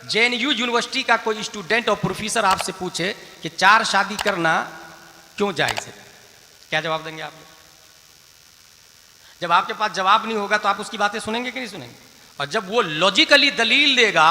JNU university का कोई student और प्रोफेसर आपसे पूछे कि 4 शादी करना क्यों जायज है, क्या जवाब देंगे आप? जब आपके पास जवाब नहीं होगा तो आप उसकी बातें सुनेंगे कि नहीं सुनेंगे? और जब वो लॉजिकली दलील देगा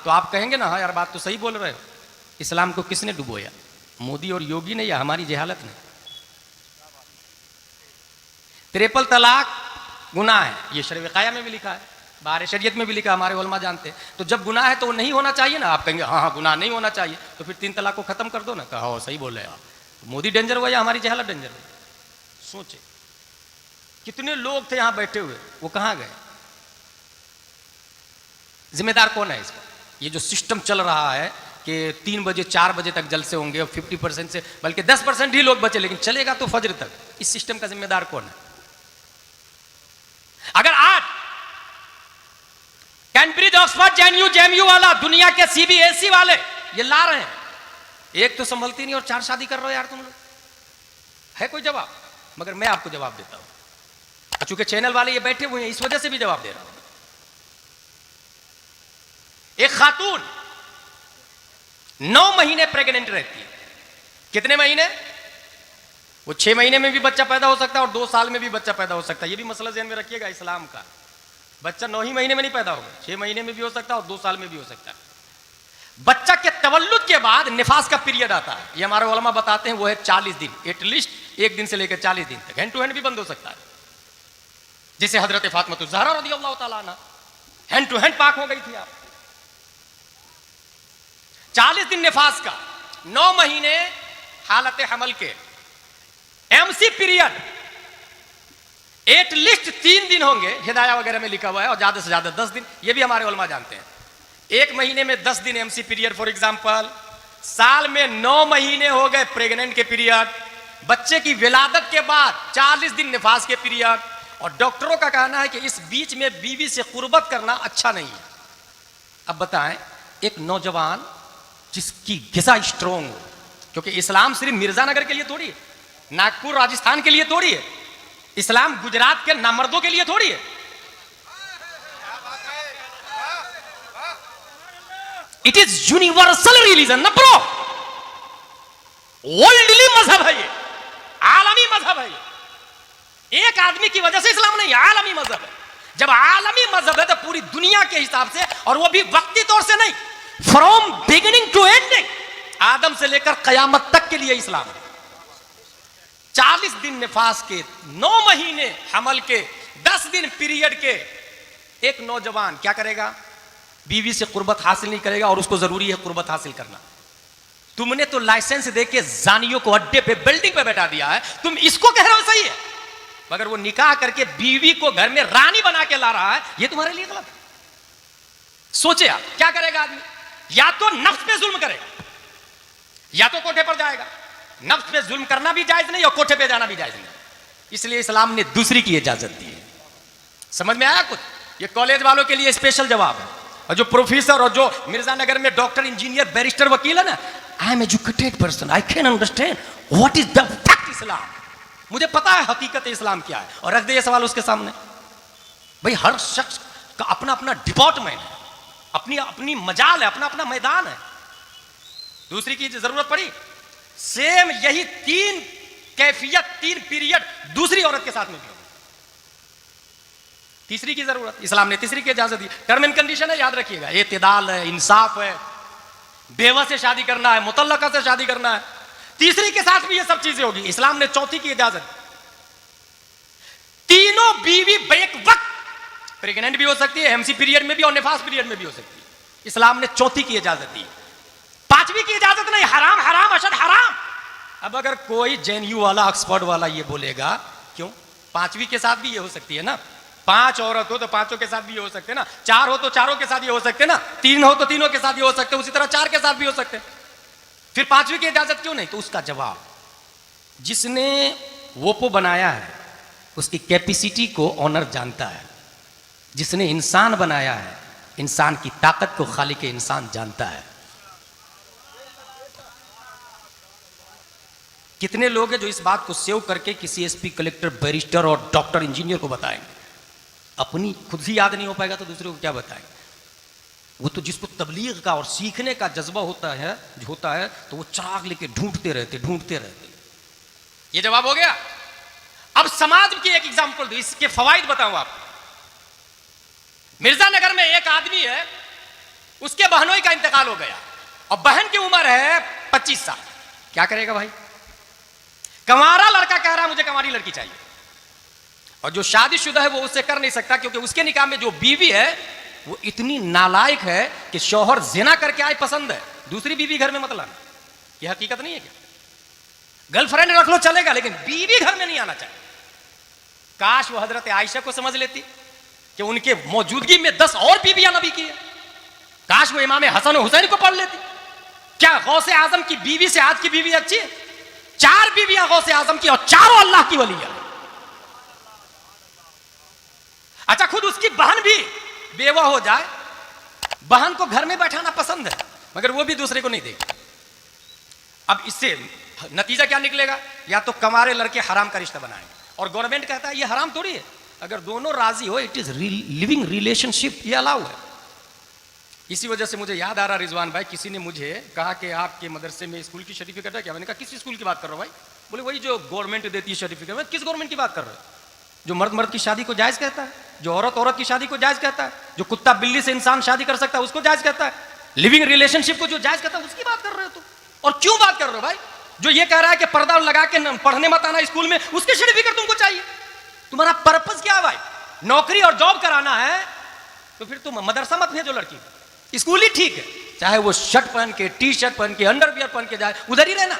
तो आप कहेंगे ना, हाँ यार बात तो सही बोल रहे हो। इस्लाम को किसने डुबोया? मोदी और योगी ने या हमारी जहालत ने? 53 तलाक गुनाह है, ये शरअ विक़ाया में भी लिखा है, बाहर शरीयत में भी लिखा, हमारे उलमा जानते हैं। तो जब गुनाह है तो वो नहीं होना चाहिए ना? आप कहेंगे हाँ हाँ गुनाह नहीं होना चाहिए, तो फिर 3 तलाक को खत्म कर दो ना। कहा हो सही बोल रहे हैं आप। मोदी डेंजर हुआ या हमारी जहालत डेंजर हुई? सोचे कितने लोग थे यहां बैठे हुए, वो कहां गए? जिम्मेदार कौन है इसका? ये जो सिस्टम चल रहा है कि 3 बजे 4 बजे तक जलसे होंगे और 50% से बल्कि 10% ही लोग बचे, लेकिन चलेगा तो फजर तक। इस सिस्टम का जिम्मेदार कौन है? अगर आज कैम्ब्रिज, ऑक्सफोर्ड, जेएनयू वाला, दुनिया के सीबीएसई वाले ये ला रहे हैं, एक तो संभलती नहीं और 4 शादी कर रहे हो यार तुम लोग, है कोई जवाब? मगर मैं आपको जवाब देता हूं, चूंकि चैनल वाले ये बैठे हुए हैं इस वजह से भी जवाब दे रहा हूं। एक खातून 9 महीने प्रेग्नेंट रहती है। कितने महीने? वो 6 महीने में भी बच्चा पैदा हो सकता है और 2 साल में भी बच्चा पैदा हो सकता है। ये भी मसला ध्यान में रखिएगा इस्लाम का। बच्चा 9 ही महीने में नहीं पैदा होगा, 6 महीने में भी हो सकता है और 2 साल में भी हो सकता है। बच्चा के तवल्लुद के बाद निफास का पीरियड आता है, ये हमारे उलमा बताते हैं, वो है 40 दिन, एटलीस्ट 1 दिन से लेकर 40 दिन तक। हैंड टू हैंड भी बंद हो सकता है, जैसे हजरत फातिमा ज़हरा रज़ियल्लाहु ताला अन्हा हैंड टू हैंड पाक हो गई थी। आप 40 दिन निफास का, 9 महीने हालत हमल के, एमसी पीरियड एटलीस्ट 3 दिन होंगे, हिदाया वगैरह में लिखा हुआ है, और ज्यादा से ज्यादा 10 दिन, ये भी हमारे उलमा जानते हैं। 1 महीने में 10 दिन एमसी पीरियड फॉर एग्जांपल, साल में 9 महीने हो गए प्रेग्नेंट के पीरियड, बच्चे की विलादत के बाद 40 दिन निफास के पीरियड। और डॉक्टरों का कहना है कि इस बीच में बीवी से कुर्बत करना अच्छा नहीं है। अब बताएं, एक नौजवान जिसकी गिजा स्ट्रोंग हो, क्योंकि इस्लाम सिर्फ मिर्जानगर के लिए थोड़ी है, नागपुर राजस्थान के लिए थोड़ी है, इस्लाम गुजरात के नामर्दों के लिए थोड़ी है। इट इज यूनिवर्सल रिलीजन ना ब्रो, वर्ल्डली मजहब है, ये आलमी मजहब है। ये एक आदमी की वजह से इस्लाम नहीं, आलमी मजहब है। जब आलमी मजहब है तो पूरी दुनिया के हिसाब से, और वो भी वक्ती तौर से नहीं, फ्रॉम बिगिनिंग टू एंडिंग, आदम से लेकर कयामत तक के लिए इस्लाम है। 40 दिन निफास के, 9 महीने हमल के, 10 दिन पीरियड के, एक नौजवान क्या करेगा? बीवी से कुर्बत हासिल नहीं करेगा, और उसको जरूरी है कुर्बत हासिल करना। तुमने तो लाइसेंस देके जानियों को अड्डे पे, बिल्डिंग पे बैठा दिया है, तुम इसको कह रहे हो सही है, मगर वो निकाह करके बीवी को घर में रानी बना के ला रहा है, ये तुम्हारे लिए गलत है। सोचे आप क्या करेगा आदमी? या तो नफ्स पे जुल्म करेगा, या तो कोठे पर जाएगा। नफ्स पे जुल्म करना भी जायज नहीं और कोठे पे जाना भी जायज नहीं, इसलिए इस्लाम ने दूसरी की इजाजत दी है। समझ में आया कुछ? ये कॉलेज वालों के लिए स्पेशल जवाब है, और जो प्रोफेसर और जो मिर्जानगर में डॉक्टर, इंजीनियर, बैरिस्टर, वकील है ना, I am educated person, I can understand what is the fact Islam. मुझे पता है हकीकत इस्लाम क्या है, और रख दे ये सवाल उसके सामने। भाई हर शख्स का अपना अपना डिपार्टमेंट है, अपनी अपनी मजाल है, अपना अपना मैदान है। दूसरी की जरूरत पड़ी, सेम यही 3 कैफियत, 3 पीरियड दूसरी औरत के साथ में भी होगी। तीसरी की जरूरत, इस्लाम ने तीसरी की इजाजत दी। टर्म एंड कंडीशन है, याद रखिएगा, एतदाल है, इंसाफ है, बेवा से शादी करना है, मुतल्लका से शादी करना है, तीसरी के साथ भी ये सब चीजें होगी। इस्लाम ने चौथी की इजाजत, तीनों बीवी एक वक्त प्रेग्नेंट भी हो सकती है, एमसी पीरियड में भी और निफास पीरियड में भी हो सकती है। इस्लाम ने चौथी की इजाजत दी, 5वीं की इजाजत नहीं। हराम हराम अशद हराम। अब अगर कोई जेएनयू वाला, ऑक्सफोर्ड वाला ये बोलेगा, क्यों 5वीं के साथ भी ये हो सकती है ना, 5 औरत हो तो 5 के साथ भी ये हो सकते हैं ना, 4 हो तो 4 के साथ ये हो सकते हैं ना, 3 हो तो 3 के साथ ये हो सकते हैं, उसी तरह 4 के साथ भी हो सकते हैं, फिर 5वीं की इजाजत क्यों नहीं? तो उसका जवाब, जिसने वोपो बनाया है उसकी कैपेसिटी को ऑनर जानता है, जिसने इंसान बनाया है इंसान की ताकत को खालिक इंसान जानता है। कितने लोग हैं जो इस बात को सेव करके किसी एसपी, कलेक्टर, बैरिस्टर और डॉक्टर, इंजीनियर को बताएंगे? अपनी खुद ही याद नहीं हो पाएगा तो दूसरे को क्या बताएंगे? वो तो जिसको तबलीग का और सीखने का जज्बा होता है तो वो चिराग लेके ढूंढते रहते। ये जवाब हो गया। अब समाज की एक एग्जांपल दो, इसके फवाइद बताऊं आप। मिर्जानगर में एक आदमी है, उसके बहनोई का इंतकाल हो गया और बहन की उम्र है 25 साल। क्या करेगा भाई? कंवारा लड़का कह रहा है मुझे कंवारी लड़की चाहिए, और जो शादीशुदा है वो उससे कर नहीं सकता क्योंकि उसके निकाह में जो बीवी है वो इतनी नालायक है कि शौहर जिना करके आए पसंद है, दूसरी बीवी घर में मत लाना। यह हकीकत नहीं है क्या? गर्लफ्रेंड रख लो चलेगा, लेकिन बीवी घर में नहीं आना चाहिए। काश वो हजरत आयशा को समझ लेती कि उनके मौजूदगी में 10 और बीवियां नबी की है। काश वो इमाम हसन और हुसैन को पढ़ लेती। क्या गौसे आजम की बीवी से आज की बीवी अच्छी है? 4 बीवियां गौसे आजम की और चारों अल्लाह की वली है। अच्छा, खुद उसकी बहन भी बेवा हो जाए, बहन को घर में बैठाना पसंद है, मगर वो भी दूसरे को नहीं देगी। अब इससे नतीजा क्या निकलेगा? या तो कमारे लड़के हराम का रिश्ता बनाएंगे, और गवर्नमेंट कहता है ये हराम थोड़ी है, अगर दोनों राजी हो, इट इज लिविंग रिलेशनशिप, ये अलाउ है। इसी वजह से मुझे याद आ रहा रिजवान भाई, किसी ने मुझे कहा कि आपके मदरसे में स्कूल की सर्टिफिकेट है क्या? मैंने कहा किस स्कूल की बात कर रहा हूं भाई? बोले वही जो गवर्नमेंट देती है सर्टिफिकेट। मैं किस गवर्नमेंट की बात कर रहे हो? जो मर्द मर्द की शादी को जायज कहता है, जो औरत औरत की शादी को जायज कहता है, जो कुत्ता बिल्ली से इंसान शादी कर सकता है उसको जायज कहता है, लिविंग रिलेशनशिप को जो जायज कहता है उसकी बात कर रहे हो तुम। और क्यों बात कर रहे हो भाई? जो ये कह रहा है कि पर्दा लगा के पढ़ने मत आना स्कूल में, उसकी सर्टिफिकेट तुमको चाहिए। तुम्हारा पर्पस क्या है भाई? नौकरी और जॉब कराना है तो फिर तुम मदरसा मत भेजो लड़की, स्कूल ही ठीक है, चाहे वो शर्ट पहन के, टी शर्ट पहन के, अंडरवियर पहन के जाए, उधर ही रहना।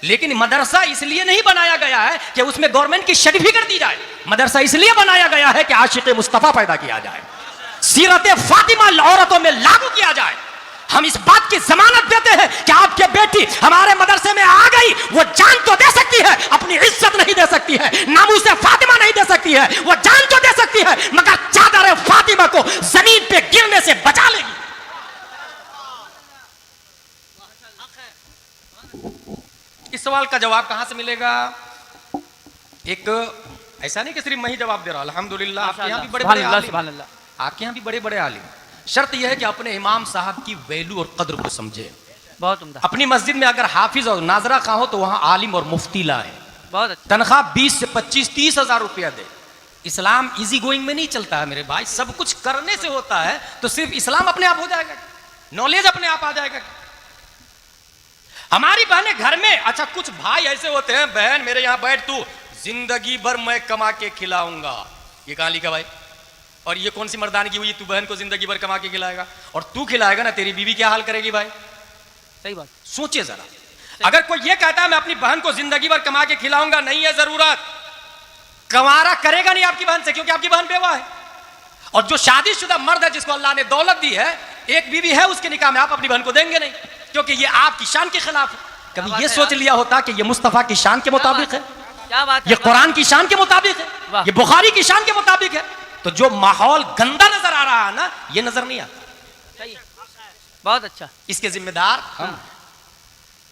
लेकिन मदरसा इसलिए नहीं बनाया गया है कि उसमें गवर्नमेंट की सर्टिफिकेट दी जाए, मदरसा इसलिए बनाया गया है कि आशिक़ मुस्तफा पैदा किया जाए, सीरत फातिमा औरतों में लागू किया जाए। हम इस बात की जमानत देते हैं कि आपकी बेटी हमारे मदरसे में आ गई, वो जान तो दे सकती है, अपनी इज्जत नहीं दे सकती है, नामूस फातिमा नहीं दे सकती है, वो जान तो दे सकती है, मगर चादर फातिमा को जमीन पे गिरने से बचा लेगी। इस सवाल का जवाब कहां से मिलेगा? एक ऐसा नहीं कि सिर्फ मैं ही जवाब दे रहा, अल्हम्दुलिल्लाह आपके यहाँ भी बड़े बड़े आलिम, आपके यहाँ भी बड़े बड़े आलिम। शर्त यह है कि अपने इमाम साहब की वैल्यू और कद्र को समझे। बहुत उम्दा। अपनी मस्जिद में अगर हाफिज और नाजरा खां हो तो वहां आलिम और मुफ्ती लाए। बहुत अच्छा। तनख्वाह 20 से 25-30 हजार रुपया दे। इस्लाम इजी गोइंग में नहीं चलता है मेरे भाई, सब कुछ करने से होता है। तो सिर्फ इस्लाम अपने आप हो जाएगा? नॉलेज अपने आप आ जाएगा? हमारी बहनें घर में, अच्छा कुछ भाई ऐसे होते हैं, बहन मेरे यहां बैठ, तू जिंदगी भर मैं कमा के खिलाऊंगा। ये कहां लिखा भाई? और ये कौन सी मर्दानगी हुई, तू बहन को जिंदगी भर कमा के खिलाएगा? और तू खिलाएगा ना, तेरी बीवी क्या हाल करेगी भाई? सही बात। सोचिए जरा, अगर कोई ये कहता है मैं अपनी बहन को जिंदगी भर कमा के खिलाऊंगा, नहीं है जरूरत, कंवारा करेगा नहीं आपकी बहन से, क्योंकि आपकी बहन बेवा है। और जो शादीशुदा मर्द है जिसको अल्लाह ने दौलत दी है, एक बीवी है, उसके निकाह में आप अपनी बहन को देंगे नहीं, क्योंकि ये आपकी शान के खिलाफ है। कभी ये सोच लिया होता कि ये मुस्तफा की शान के मुताबिक है, क्या बात है, ये कुरान की शान के मुताबिक है, ये बुखारी की शान के मुताबिक है? तो जो माहौल गंदा नजर आ रहा है ना, ये नजर नहीं आता। सही, बहुत अच्छा। इसके जिम्मेदार हम,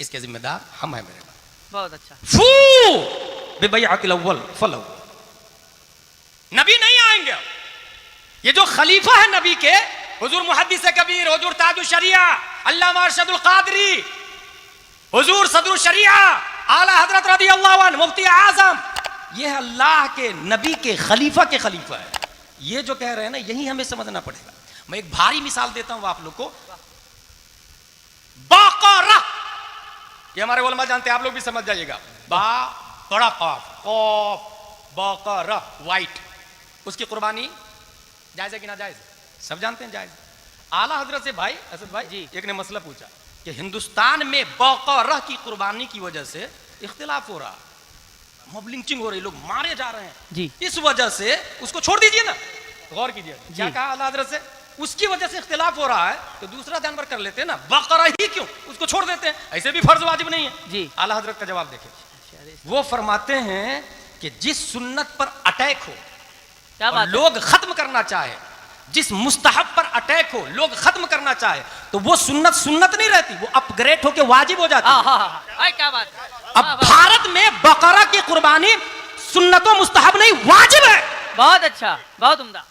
इसके जिम्मेदार हम हैं मेरे भाई। बहुत अच्छा। फू बिबैअतिल अव्वल फल, नबी नहीं आएंगे। ये जो खलीफा है नबी के, हुजूर मुहद्दिस कबीर, हुजूर ताजुश शरिया अल्लामा अरशदुल कादरी, हुजूर सदरुश शरिया आला हजरत रदियल्लाहु अन्हु मुफ्ती आजम, ये अल्लाह के नबी के खलीफा है। ये जो कह रहे हैं ना, यही हमें समझना पड़ेगा। मैं एक भारी मिसाल देता हूं आप लोग को। बकरा, ये हमारे उलमा जानते हैं, आप लोग भी समझ जाइएगा। बा बड़ा कॉफ, कॉफ बकरा वाइट, उसकी कुर्बानी जायज है कि ना जायज? सब जानते हैं जायज। आला हजरत से भाई असद भाई जी, एक ने मसला पूछा कि हिंदुस्तान में बकरा की कुर्बानी की वजह से इख्तिलाफ हो रहा, मॉब लिंचिंग हो रही, लोग मारे जा रहे हैं जी, इस वजह से उसको छोड़ दीजिए ना। गौर कीजिए क्या कहा आला हजरत से, उसकी वजह से इख्तिलाफ हो रहा है तो दूसरा जानवर कर लेते हैं ना, बकरा ही क्यों, उसको छोड़ देते हैं, ऐसे भी फर्ज वाजिब नहीं है जी। आला हजरत का जवाब देखिए, वो फरमाते हैं कि जिस सुन्नत पर अटैक हो, क्या बात, लोग खत्म करना चाहे, जिस मुस्तहब पर अटैक हो, लोग खत्म करना चाहे, तो वो सुन्नत नहीं रहती, वो अपग्रेड होके वाजिब हो जाती है। क्या बात। अब भारत में बकरा की कुर्बानी सुन्नत व मुस्तहब नहीं, वाजिब है। बहुत अच्छा, बहुत उम्दा।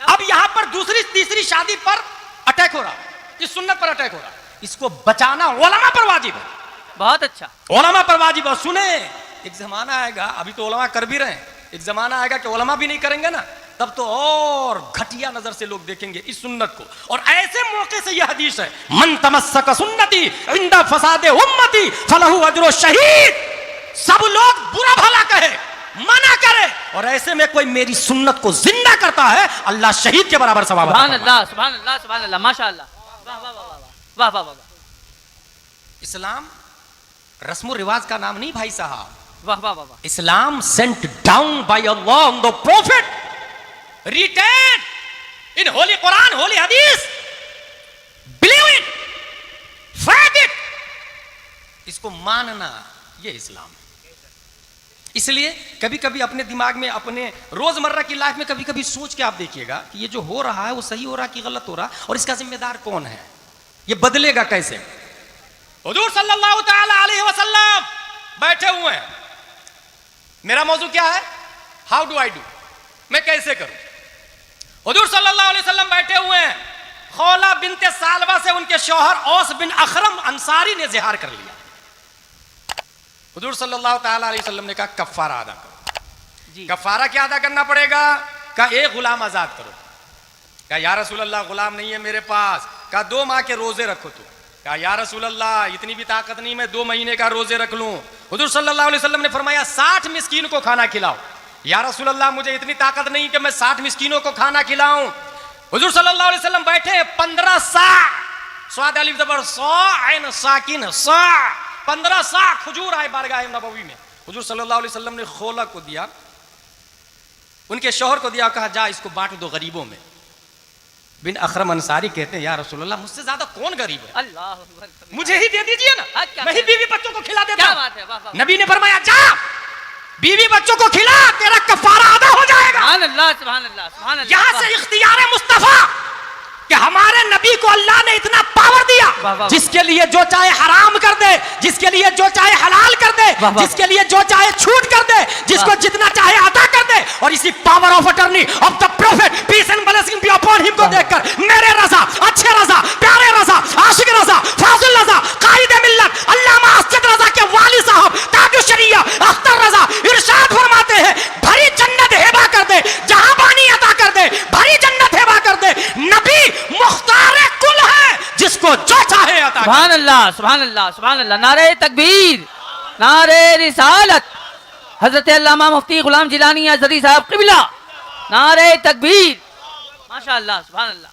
अब यहां पर दूसरी तीसरी शादी पर अटैक हो रहा, इस सुन्नत पर अटैक हो रहा है, इसको बचाना उलमा पर वाजिब है, बहुत अच्छा। उलमा पर वाजिब है। सुने, एक जमाना आएगा, अभी तो उलमा कर भी रहे हैं, एक जमाना आएगा कि उलमा भी नहीं करेंगे ना, तब तो और घटिया नजर से लोग देखेंगे इस सुन्नत को। और ऐसे मौके से यह हदीस है, मन तमस्सक सुन्नती इंदा फसादे उम्मती फलहु अजरो शहीद। सब लोग बुरा भला कहे, मना करे, और ऐसे में कोई मेरी सुन्नत को जिंदा करता है, अल्लाह शहीद के बराबर सवाब अता सुभान फरमाएगा। अल्लाह, सुभान अल्लाह, सुभान अल्लाह, माशाअल्लाह, वाह वाह वाह वाह वाह वाह वाह। इस्लाम रस्म रिवाज का नाम नहीं भाई साहब, वाह वाह वाह वाह। Islam sent down by Allah on the Prophet, written in Holy Quran, Holy Hadith. Believe it, faith it. इसको मानना ये इस्लाम है। इसलिए कभी कभी अपने दिमाग में, अपने रोजमर्रा की लाइफ में कभी कभी सोच के आप देखिएगा कि ये जो हो रहा है वो सही हो रहा है कि गलत हो रहा है, और इसका जिम्मेदार कौन है, ये बदलेगा कैसे। हुजूर सल्लल्लाहु तआला अलैहि वसल्लम बैठे हुए हैं, मेरा मौजू क्या है, हाउ डू आई डू, मैं कैसे करूं। हुजूर सल्लल्लाहु अलैहि वसल्लम बैठे हुए हैं, खौला बिनते सालबा से उनके शौहर औस बिन अखरम अंसारी ने ज़िहार कर लिया। हुजूर सल्लल्लाहु तआला अलैहि वसल्लम ने कहा कफ़ारा अदा करो। जी। कफ़ारा क्या अदा करना पड़ेगा, कहा एक गुलाम आजाद करो। कहा या रसूल अल्लाह गुलाम नहीं है मेरे पास। कहा 2 माह के रोजे रखो तुम। कहा या रसूल अल्लाह इतनी भी ताकत नहीं, मैं 2 महीने का रोजे रख लूं। हुजूर सल्लल्लाहु अलैहि वसल्लम ने फरमाया 60 मिस्कीन को खाना खिलाओ। या रसूल अल्लाह मुझे इतनी ताकत नहीं कि मैं 60 मिस्कीनों को खाना खिलाऊं। हुजूर सल्लल्लाहु अलैहि वसल्लम बैठे 15 सा, स्वाद अलिफ ज़बर सा ऐन साकिन सा, 15 सा खजूर आए बारगाह नबवी में। हुजूर सल्लल्लाहु अलैहि वसल्लम ने खोला को दिया, उनके शौहर को दिया, कहा जा इसको बांट दो गरीबों में। बिन अखरम अंसारी कहते हैं या रसूल अल्लाह मुझसे ज्यादा कौन गरीब है, अल्लाह अकबर। मुझे ही दे दीजिए ना, क्या मैं ही बीवी बच्चों को खिला देता क्या हूं। बात है, वाह वाह। नबी ने फरमाया जा बीवी बच्चों को खिला, तेरा कफारा अदा हो जाएगा। सुभान अल्लाह, सुभान अल्लाह, सुभान अल्लाह। यहां से इख्तियार मुस्तफा कि हमारे नबी को अल्लाह ने इतना पावर दिया, वाह, वाह, जिसके लिए जो चाहे हराम कर दे, जिसके लिए जो चाहे हलाल कर दे, वाह, वाह, जिसके लिए जो चाहे छूट कर दे, जिसको जितना चाहे अदा कर दे। और इसी power of attorney of the prophet peace and blessing be upon him को देखकर मेरे रजा, अच्छे रजा, प्यारे रजा, आशिक रजा, फाजिल रजा, कायद मिल्लत अल्लामा असद रजा के वाली साहब ताजु शरिया अख्तर रजा इरशाद फरमाते हैं भरी जन्नत हेबा कर दे, जहां पानी अता कर दे, भरी जन्नत हेबा कर दे। नबी मुख्तार कुल है, जिसको जो चाहे अता कर। सुभान अल्लाह, सुभान अल्लाह, सुभान अल्लाह। नारे तकबीर, नारे रिसालत, हजरत अल्लामा मुफ्ती गुलाम जिलानी अज़हरी साहब क़िबला, नारे तकबीर, माशाअल्लाह, सुभान अल्लाह।